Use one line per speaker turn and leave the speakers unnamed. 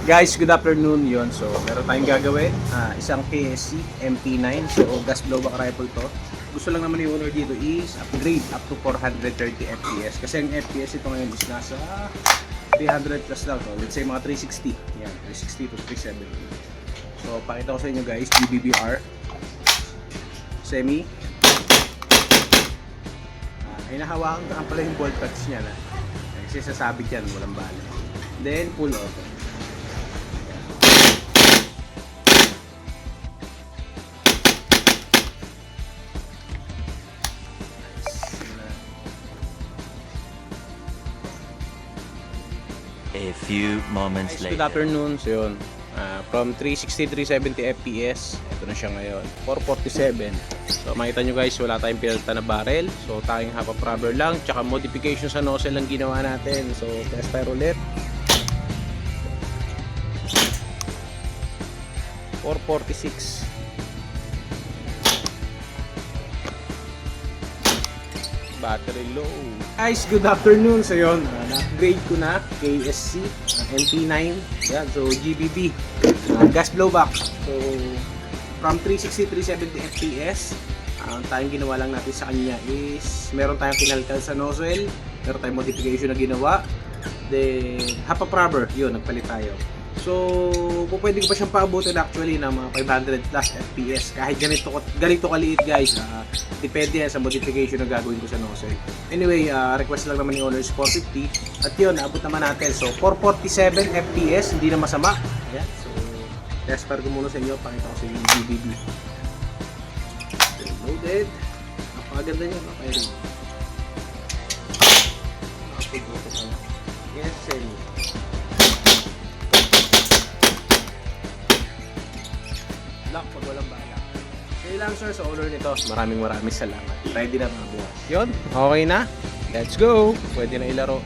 Guys, good afternoon yon. So, meron tayong gagawin. Isang KSC MP9. So, gas blowback rifle to. Gusto lang naman yung owner dito is upgrade up to 430 FPS. Kasi ang FPS ito ngayon is nasa 300 plus lang. So, let's say mga 360. Yan, 360 to 370. So, pakita ko sa inyo guys, GBBR. Semi. Hinahawakan ka pala yung bolt cuts niya na. Kasi sasabit yan, walang bala. Then, pull auto.
A few moments
Good
later.
afternoon. So yun, from 360, 370 FPS, ito na siya ngayon, 447. So makita nyo guys, wala tayong pinalta na barrel. So tayong half of rubber lang, tsaka modification sa nozzle lang ginawa natin. So test tayo ulit. 446. Battery low. Guys, good afternoon. So yun, na-upgrade ko na KSC MP9. Yan, so GBB. Gas blowback. So from 360, 370 FPS, ang tayong ginawa lang natin sa kanya is meron tayong pinalitan sa nozzle, meron tayong modification na ginawa, then half of rubber, yun, nagpalit tayo. So, pwede ko pa siyang paabutin actually ng mga 500 plus FPS kahit ganito kaliit guys. Depende yan sa modification na gagawin ko sa nozzle. Anyway, request lang naman ni owner is 450 at yun, naabot naman natin. So, 447 FPS, hindi na masama. Ayan. So, test ko muna sa inyo, pakita ko sa inyo yung GBB. Loaded. Napakaganda niya, napakaganda. Yes, sir. Lock pag walang bala. Kaya lang sir, sa owner nito, maraming salamat. Ready na mga buwas. Yun, okay na. Let's go. Pwede na ilaro.